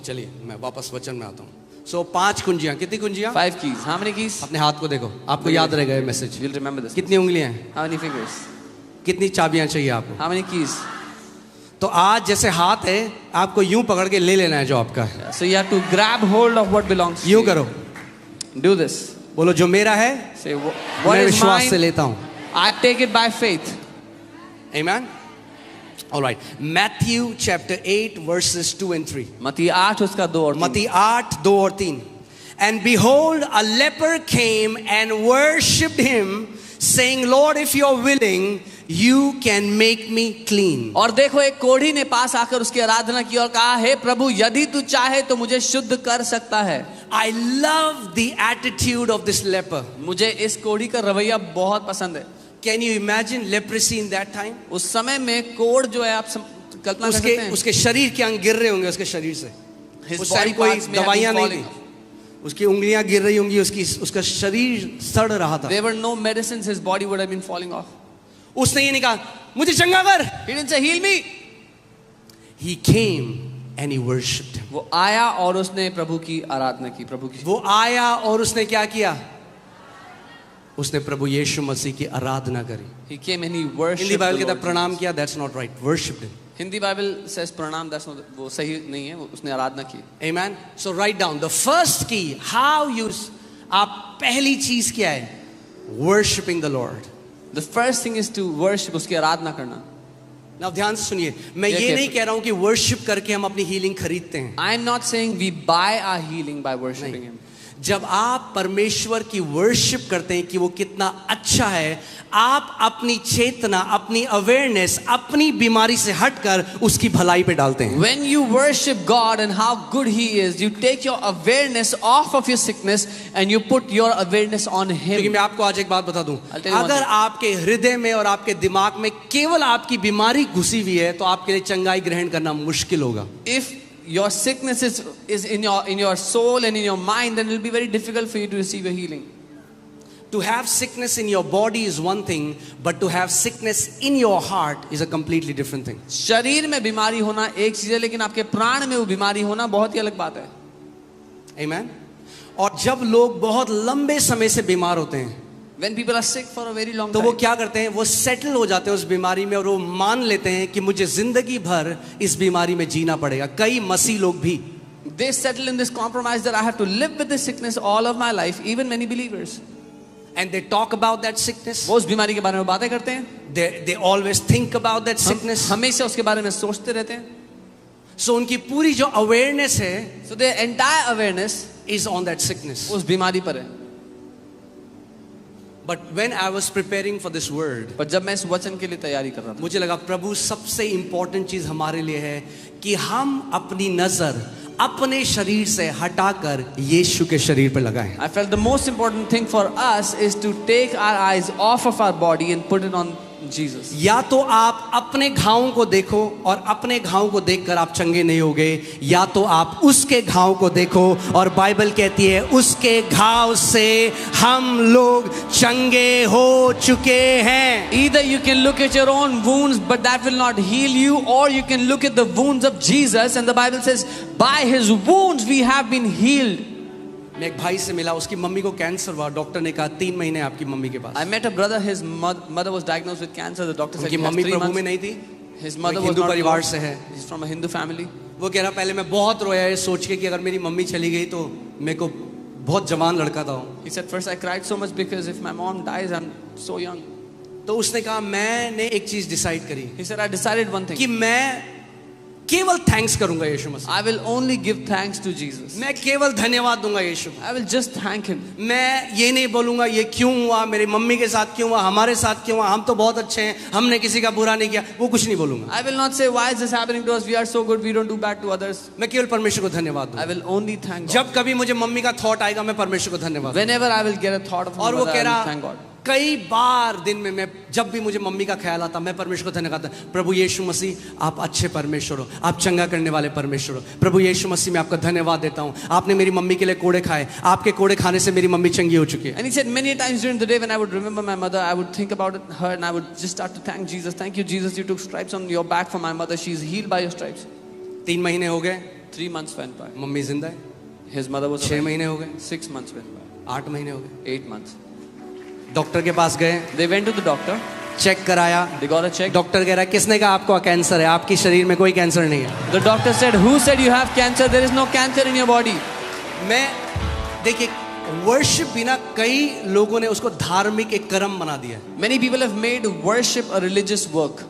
चलिए मैं वापस वचन में आता हूँ। 5 कुंजियां, कितनी कुंजियां? 5 keys. How many keys? अपने हाथ को देखो, आपको याद रहेगा ये मैसेज। You'll remember this. कितनी उंगलियां हैं? How many fingers? कितनी चाबियां चाहिए आपको? How many keys? तो आज जैसे हाथ है, आपको यूं पकड़ के ले लेना है जो आपका है। So you have to grab hold of what belongs to यूं you. करो, Do this. बोलो जो मेरा है Say what मैं is विश्वास से mine. लेता हूँ। I take it by faith. Amen. All right. Matthew chapter 8 verses 2 and 3. मत्ती 8 उसका 2 और 3. मत्ती 8 2 और 3. And behold, a leper came and worshipped him, saying, Lord, if you are willing, you can make me clean. और देखो एक कोढ़ी ने पास आकर उसकी आराधना की और कहा, हे प्रभु यदि तू चाहे तो मुझे शुद्ध कर सकता है. I love the attitude of this leper. मुझे इस कोढ़ी का रवैया बहुत पसंद है. Can you imagine leprosy in that time? उस समय में कोढ़ जो है आप कल्पना कर सकते हैं. उसके शरीर के अंग गिर रहे होंगे उसके शरीर से. His उस body टाइम कोई parts may have दवाइयां been नहीं falling थी. उसकी उंगलियां गिर रही होंगी, उसका शरीर सड़ रहा था. There were no medicines, his body would have been falling off. उसने ये नहीं कहा मुझे चंगा कर. He didn't say heal me. He came and he worshipped him. वो आया और उसने प्रभु की आराधना की. प्रभु की वो आया और उसने क्या किया? उसने प्रभु यीशु मसीह की आराधना करी. He came and he worshipped. Hindi Bible the कहता Lord प्रणाम Jesus. किया. That's not right. Worshipped him. Hindi Bible says प्रणाम, that's not, वो सही नहीं है. उसने आराधना की. Amen. So write down the first key. How you आप पहली चीज क्या है? Worshipping the Lord. The first thing is to worship, उसकी आराधना करना. Now ध्यान से सुनिए. मैं Yeah, ये okay. नहीं कह रहा हूं कि worship करके हम अपनी healing खरीदते हैं. I am not saying we buy our healing by worshiping नहीं. him. जब आप परमेश्वर की वर्शिप करते हैं कि वो कितना अच्छा है, आप अपनी चेतना, अपनी अवेयरनेस, अपनी बीमारी से हटकर उसकी भलाई पे डालते हैं. When you worship God and how good He is, you take your awareness off of your sickness and you put your awareness on क्योंकि Him. मैं आपको आज एक बात बता दूं, I'll tell you one अगर thing. आपके हृदय में और आपके दिमाग में केवल आपकी बीमारी घुसी हुई है तो आपके लिए चंगाई ग्रहण करना मुश्किल होगा. If your sickness is in your soul and in your mind, then it will be very difficult for you to receive a healing. To have sickness in your body is one thing, but to have sickness in your heart is a completely different thing. शरीर में बीमारी होना एक चीज है, लेकिन आपके प्राण में वो बीमारी होना बहुत ही अलग बात है. Amen. और जब लोग बहुत लंबे समय से बीमार होते हैं When people are sick for a very long तो वो time, क्या करते हैं? वो सेटल हो जाते हैं उस बीमारी में और वो मान लेते हैं कि मुझे जिंदगी भर इस बीमारी में जीना पड़ेगा. कई मसीह लोग भी they settle in this compromise that I have to live with this sickness all of my life, even many believers. and they talk about that sickness. वो उस बीमारी के बारे में बातें करते हैं. They always think about that sickness. हमेशा उसके बारे में सोचते रहते हैं. So उनकी पूरी जो awareness है So their entire awareness is on that sickness. उस बीमारी पर है. But when I was preparing for this word, पर जब मैं इस वचन के लिए तैयारी कर रहा था, मुझे लगा प्रभु सबसे important चीज हमारे लिए है कि हम अपनी नजर अपने शरीर से हटाकर यीशु के शरीर पर लगाएं. I felt the most important thing for us is to take our eyes off of our body and put it on Jesus. या तो आप अपने घावों को देखो और अपने घावों को देखकर आप चंगे नहीं होगे, या तो आप उसके घाव को देखो और बाइबल कहती है उसके घाव से हम लोग चंगे हो चुके हैं. Either you can look at your own wounds, but that will not heal you, or you can look at the wounds of Jesus, and the Bible says, by His wounds we have been healed. मैं एक भाई से मिला, उसकी mummy को cancer हुआ. Doctor ने कहा 3 महीने आपकी मम्मी के पास. I met a brother, his mother was diagnosed with cancer. The doctor said उनकी he has mummy 3 Prabhu months. में नहीं थी. His वो mother एक was हिंदू not परिवार born. से है. He's from a Hindu family. वो कह रहा पहले मैं बहुत रोया ये सोच के कि अगर मेरी मम्मी चली गई तो मेरे को बहुत जवान लड़का था. He said, first I cried so much because if my mom dies, I'm so young. तो उसने कहा मैंने एक चीज डिसाइड करी He said, I decided one thing. कि मैं केवल थैंक्स करूंगा यीशु मसीह. I will only give thanks to Jesus. मैं केवल धन्यवाद दूंगा यीशु. I will just thank Him. मैं ये नहीं बोलूंगा ये क्यों हुआ, मेरी मम्मी के साथ क्यों हुआ, हमारे साथ क्यों हुआ, हम तो बहुत अच्छे हैं, हमने किसी का बुरा नहीं किया, वो कुछ नहीं बोलूंगा. I will not say, why is this happening to us? We are so good, we don't do bad to others. मैं केवल परमेश्वर को धन्यवाद I दूंगा. will only thank God. जब कभी मुझे मम्मी का थॉट आएगा मैं परमेश्वर को धन्यवाद दूंगा. Whenever I will get a thought of my और वो mother, कह I will रहा thank God. कई बार दिन में मैं जब भी मुझे मम्मी का ख्याल आता मैं परमेश्वर को धन्यवाद करता. प्रभु यीशु मसीह आप अच्छे परमेश्वर हो, आप चंगा करने वाले परमेश्वर हो. प्रभु यीशु मसीह मैं आपका धन्यवाद देता हूँ, आपने मेरी मम्मी के लिए कोड़े खाए, आपके कोड़े खाने से मेरी मम्मी चंगी हो चुकी है. And he said many times during the day when I would remember my mother, I would think about her and I would just start to thank Jesus. Thank you, Jesus, you took stripes on your back for my mother. She's healed by your stripes. 3 महीने हो गए. 3 months went by. Mummy जिंदा है, His mother was 6 alive. महीने हो गए, 6 months went by. 8 महीने हो गए, 8 months. डॉक्टर के पास गए, They went to the doctor. Check कराया, They got a check. Doctor कह रहा है किसने कहा आपको कैंसर है, आपकी शरीर में कोई कैंसर नहीं है। The doctor said, "Who said you have cancer? There is no cancer in your body." मैं देखिए वर्शिप भी ना कई लोगों ने उसको धार्मिक एक कर्म बना दिया है। Many people have made worship a religious work.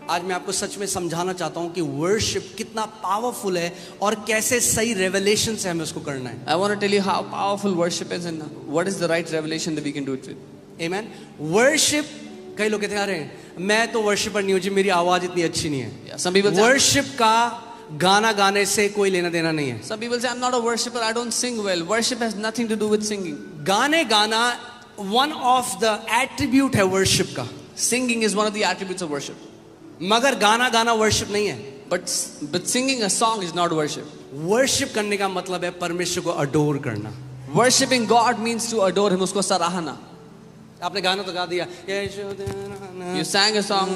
आज मैं आपको सच में समझाना चाहता हूं कि वर्शिप कितना पावरफुल है और कैसे सही रेवलेशन से हमें उसको करना है। I want to tell you how powerful worship is and what is the right revelation that we can do it with. Amen. Worship, कई लोग कहते हैं अरे मैं तो वर्शिपर नहीं हूं जी, मेरी आवाज इतनी अच्छी नहीं है। Yeah, some people say, worship का गाना गाने से कोई लेना देना नहीं है। some people say, "I'm not a worshipper. I don't sing well." Worship has nothing to do with singing. गाने गाना वन ऑफ द एट्रीब्यूट है वर्शिप का, Singing is one of the attributes of worship. मगर गाना गाना worship नहीं है। But singing a song is not worship. Worship करने का मतलब है परमेश्वर को अडोर करना। Worshipping God means to adore Him. उसको सराहना. आपने गाना तो गा दिया, You sang a song.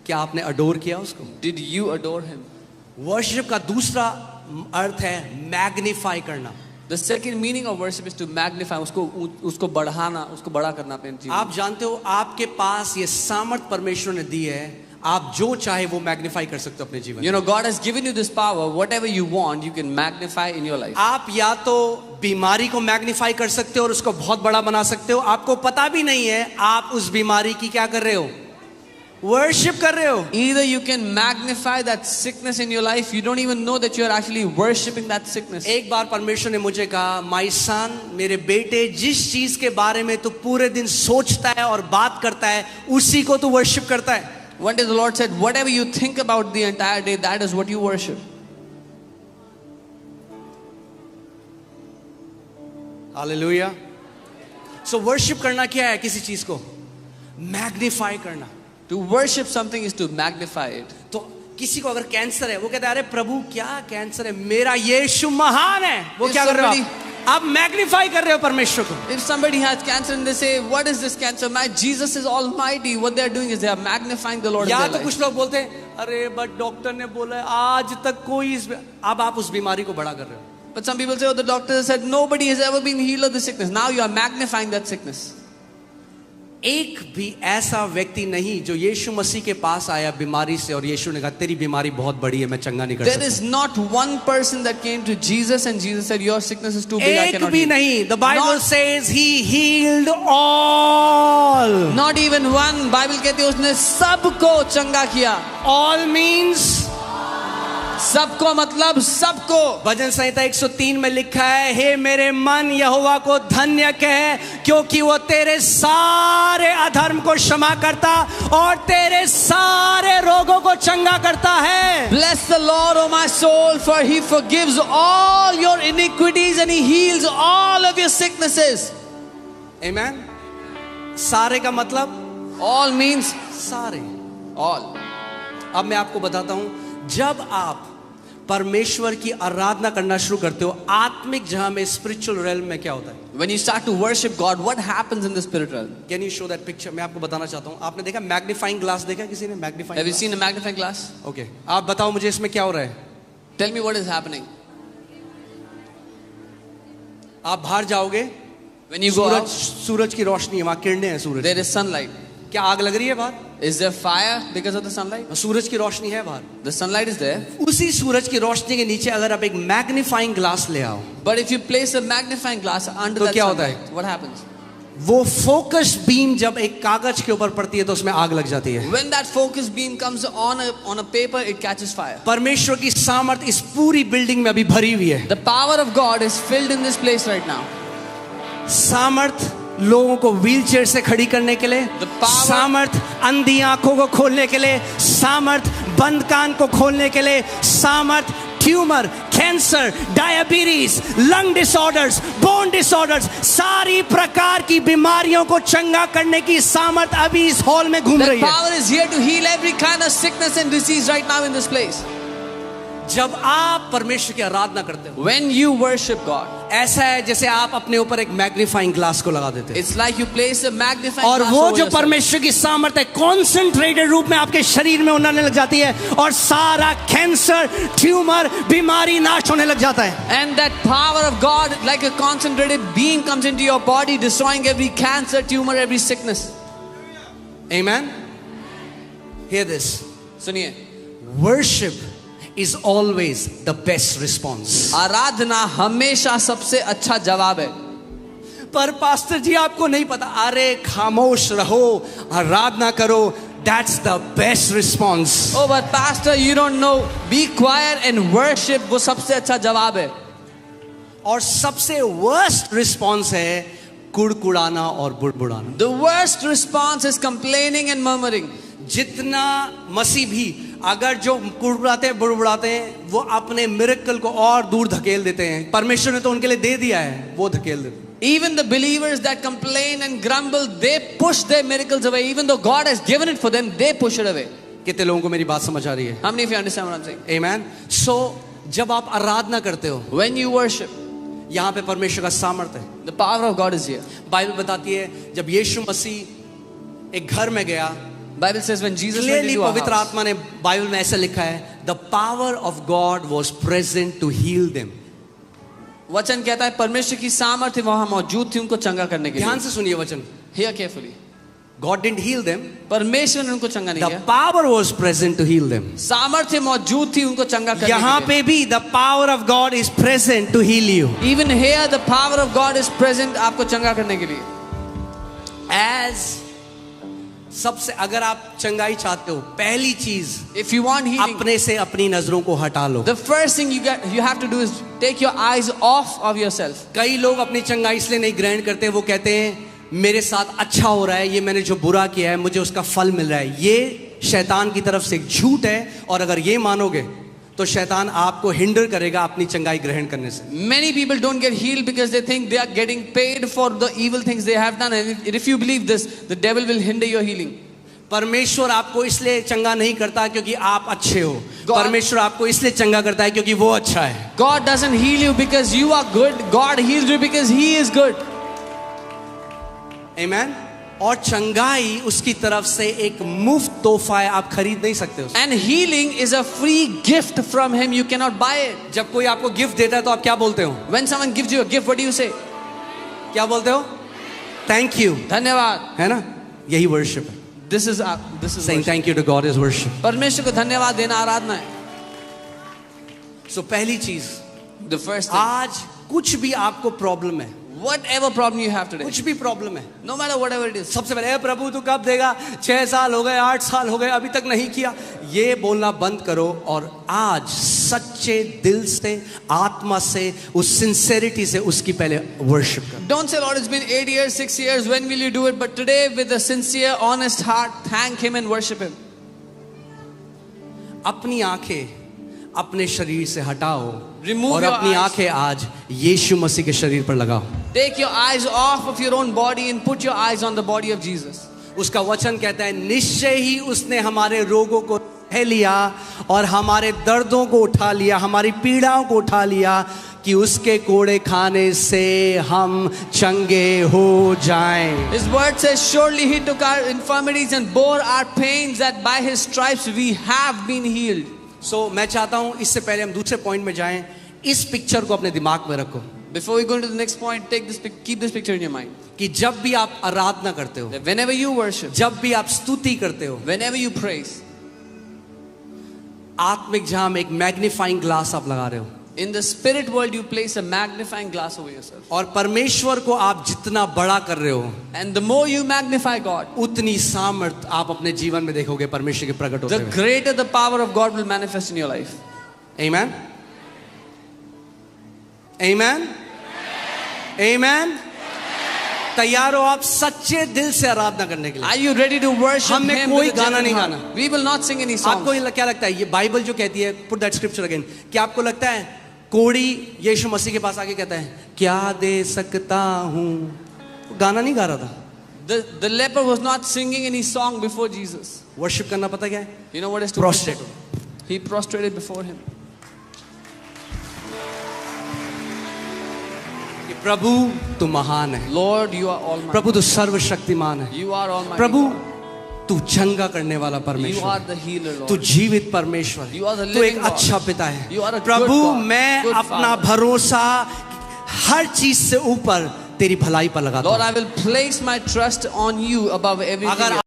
क्या आपने अडोर किया उसको? Did you adore Him? Worship का दूसरा अर्थ है मैग्नीफाई करना। The second meaning of worship is to magnify. उसको बढ़ाना, उसको बड़ा करना अपने जीवन. आप जानते हो आपके पास ये सामर्थ परमेश्वर ने दी है, आप जो चाहे वो मैग्नीफाई कर सकते हो अपने जीवन। You know, God has given you this power. Whatever you want, you can magnify in your life. आप या तो बीमारी को मैग्नीफाई कर सकते हो और उसको बहुत बड़ा बना सकते हो, आपको पता भी नहीं है आप उस बीमारी की क्या कर रहे हो, वर्शिप कर रहे हो। Either you can magnify that sickness in your life, you don't even know that you are actually worshipping that sickness. एक बार परमेश्वर ने मुझे कहा, माय सन, मेरे बेटे, जिस चीज के बारे में तू पूरे दिन सोचता है और बात करता है उसी को तू वर्शिप करता है। One day the Lord said, whatever you think about the entire day, that is what you worship. Hallelujah. So worship करना क्या है? किसी चीज को मैग्नीफाई करना। To worship something is to magnify it. तो किसी को अगर कैंसर है, वो कहता है अरे प्रभु क्या कैंसर है, मेरा यीशु महान है। वो क्या कर रहे हो आप मैग्नीफाई कर रहे हो परमेश्वर को। If somebody has cancer and they say, what is this cancer? My Jesus is almighty. What they are doing is they are magnifying the Lord in या their तो life. कुछ लोग बोलते हैं अरे बट डॉक्टर ने बोला है आज तक कोई अब आप उस बीमारी को बड़ा कर रहे हो। But some people say, oh, the doctor said nobody has ever been healed of the sickness. Now you are magnifying that sickness. एक भी ऐसा व्यक्ति नहीं जो यीशु मसीह के पास आया बीमारी से और यीशु ने कहा तेरी बीमारी बहुत बड़ी है, मैं चंगा नहीं कर There सकता। is not one person that came to Jesus and Jesus said, your sickness is too big, I एक cannot भी heal. नहीं। The Bible Not- says he healed all. Not even one. Bible कहती है उसने सबको चंगा किया. All means सबको मतलब सबको. भजन संहिता 103 में लिखा है, हे मेरे मन यहोवा को धन्य कह क्योंकि वो तेरे सारे अधर्म को क्षमा करता और तेरे सारे रोगों को चंगा करता है। Bless the Lord, O my soul, for He forgives all your iniquities and He heals all of your sicknesses. Amen। सारे का मतलब All means सारे। all. अब मैं आपको बताता हूं, जब आप परमेश्वर की आराधना करना शुरू करते हो आत्मिक जहां में स्पिरिचुअल रेल्म में क्या होता है? When you start to worship God, what happens in the spirit realm? Can you show that picture? मैं आपको बताना चाहता हूं। आपने देखा मैग्नीफाइंग ग्लास? देखा किसी ने magnifying? Have you seen a magnifying glass? Okay, आप बताओ मुझे इसमें क्या हो रहा है? Tell me what is happening. आप बाहर जाओगे, When you go out, सूरज की रोशनी है, वहां किरणें हैं सूरज। there is sunlight. क्या आग लग रही है बाहर? Is there fire because of the sunlight? सूरज की रोशनी है बाहर। The sunlight is there. उसी सूरज की रोशनी के नीचे अगर आप एक मैग्नीफाइंग ग्लास ले आओ, But if you place a magnifying glass under तो that क्या होता है? sunlight, what happens? वो फोकस बीम जब एक कागज के ऊपर पड़ती है तो उसमें आग लग जाती है। When that focus beam comes on a paper, it catches fire. परमेश्वर की सामर्थ इस पूरी बिल्डिंग में अभी भरी हुई है। The power of God is filled in this place right now. सामर्थ लोगों को व्हीलचेयर से खड़ी करने के लिए, The power- सामर्थ अंधी आंखों को खोलने के लिए, सामर्थ बंद कान को खोलने के लिए, सामर्थ tumour, cancer, diabetes, lung disorders, bone disorders, सारी प्रकार की बीमारियों को चंगा करने की सामर्थ अभी इस हॉल में घूम That रही है। power is here to heal every kind of sickness and disease right now in this place. जब आप परमेश्वर की आराधना करते हो, when you worship God, ऐसा है जैसे आप अपने ऊपर एक मैग्नीफाइंग ग्लास को लगा देते हो, it's like you place a magnifying और glass वो over जो yourself. परमेश्वर की सामर्थ है कॉन्सेंट्रेटेड रूप में आपके शरीर में उड़ने लग जाती है, और सारा कैंसर, ट्यूमर, बीमारी नाश होने लग जाता है. And that power of God, like a concentrated beam, comes into your body, destroying every cancer, tumor, every sickness. Amen. Hear this. सुनिए, Worship is always the best response. आराधना हमेशा सबसे अच्छा जवाब है. पर पास्टर जी आपको नहीं पता, अरे खामोश रहो, आराधना करो, that's the best response. Oh, but pastor, you don't know. Be quiet and worship. वो सबसे अच्छा जवाब है. और सबसे worst response है कुड़कुड़ाना और बुड़बुड़ाना. The worst response is complaining and murmuring. जितना मसीह भी अगर जो कुड़कुड़ाते हैं, बुड़बुड़ाते हैं, वो अपने मिरेकल को और दूर धकेल देते हैं. परमेश्वर ने तो उनके लिए दे दिया है, वो धकेल देते हैं. Even the believers that complain and grumble, they push their miracles away. Even though God has given it for them, they push it away. कितने लोगों को मेरी बात समझ आ रही है? How many of you understand what I'm saying? Amen. So जब आप आराधना करते हो, When you worship, यहाँ पे परमेश्वर का सामर्थ है. the power of God is here. Bible बताती है जब यीशु मसीह एक घर में गया, Bible says when Jesus went clearly into a पवित्र house, आत्मा ने बाइबल में ऐसा लिखा है, the power of God was present to heal them. वचन कहता है परमेश्वर की सामर्थ्य वहां मौजूद थी उनको चंगा करने के ध्यान लिए. से सुनिए वचन. Hear carefully. God didn't heal them, परमेश्वर ने उनको चंगा नहीं द किया. Power was present to heal them. सामर्थ्य मौजूद थी उनको चंगा करने यहाँ के लिए. पे भी the power of God is present to heal you. Even here the power of God is present आपको चंगा करने के लिए. एज सबसे अगर आप चंगाई चाहते हो, पहली चीज If you want healing, अपने से अपनी नजरों को हटा लो. the first thing you have to do is take your eyes off of yourself. कई लोग अपनी चंगाई इसलिए नहीं ग्रहण करते, वो कहते हैं मेरे साथ अच्छा हो रहा है, ये मैंने जो बुरा किया है मुझे उसका फल मिल रहा है. ये शैतान की तरफ से एक झूठ है, और अगर ये मानोगे तो शैतान आपको हिंडर करेगा अपनी चंगाई ग्रहण करने से. Many people don't get healed because they think they are getting paid for the evil things they have done, and if you believe this, the devil will hinder your healing. परमेश्वर आपको इसलिए चंगा नहीं करता क्योंकि आप अच्छे हो. God- परमेश्वर आपको इसलिए चंगा करता है क्योंकि वो अच्छा है. God doesn't heal you because you are good. God heals you because He is good. आमेन. और चंगाई उसकी तरफ से एक मुफ्त तोहफा है, आप खरीद नहीं सकते उसे. And healing is a free gift from Him. You cannot buy it. जब कोई आपको गिफ्ट देता है तो आप क्या बोलते हो? When someone gives you a gift, what do you say? क्या बोलते हो? Thank you. धन्यवाद. है ना? यही वर्शिप है. This is Saying worship. thank you to God is worship. परमेश्वर को धन्यवाद देना आराधना है. So पहली चीज, The first thing. आज कुछ भी आपको प्रॉब्लम है, Whatever problem you have today, कुछ भी प्रॉब्लम है, no matter whatever it is, सबसे पहले प्रभु तू कब देगा? 6 साल हो गए, 8 साल हो गए, अभी तक नहीं किया. ये बोलना बंद करो और आज सच्चे दिल से, आत्मा से, उस सिंसेरिटी से उसकी पहले वर्शिप कर. don't say Lord it's been 8 years, 6 years, when will you do it? But today with a sincere, honest heart, thank Him and worship Him. अपनी आंखें अपने शरीर से हटाओ Remove और your अपनी eyes. आंखें आज यीशु मसीह के शरीर पर लगाओ. Take your eyes off of your own body and put your eyes on the body of Jesus. उसका वचन कहता है निश्चय ही उसने हमारे रोगों को सह लिया और हमारे दर्दों को उठा लिया, हमारी पीड़ाओं को उठा लिया, कि उसके कोड़े खाने से हम चंगे हो जाएं. His word says, surely He took our infirmities and bore our pains, that by His stripes we have been healed. सो मैं चाहता हूं इससे पहले हम दूसरे पॉइंट में जाएं, इस पिक्चर को अपने दिमाग में रखो Before we go into the next point, keep this picture in your mind. कि जब भी आप आराधना करते हो, That whenever you worship, जब भी आप स्तुति करते हो, whenever you praise, आत्मिक जहां में एक मैग्नीफाइंग ग्लास आप लगा रहे हो, in the spirit world you place a magnifying glass over yourself. और परमेश्वर को आप जितना बड़ा कर रहे हो, And the more you magnify God, उतनी सामर्थ आप अपने जीवन में देखोगे परमेश्वर के प्रकट होते the हुए. greater the power of God will manifest in your life. Amen. Amen. Amen. तैयार हो आप सच्चे दिल से आराधना करने के लिए? Are you ready to worship हमने Him? कोई with a गाना genuine नहीं heart? गाना. We will not sing any आपको songs. क्या लगता है ये बाइबल जो कहती है, पुट दैट स्क्रिप्चर अगेन, क्या आपको लगता है कोड़ी यीशु मसीह के पास आके कहता है क्या दे सकता हूं? गाना नहीं गा रहा था. The leper was not singing any song before Jesus. Worship करना पता क्या है? You know what is to Prostrate. worship? He prostrated before Him. कि प्रभु तू महान है, Lord, you are almighty. प्रभु तू सर्वशक्तिमान है, You are almighty. Prabhu God. तू चंगा करने वाला You परमेश्वर are है, the healer, तू Lord. जीवित परमेश्वर है, You are the तू एक living God. अच्छा पिता है। You are a good Prabhu God, मैं good अपना Father. भरोसा हर चीज से ऊपर तेरी भलाई पर लगाता Lord, हूं। I will place my trust on you above everything अगर else.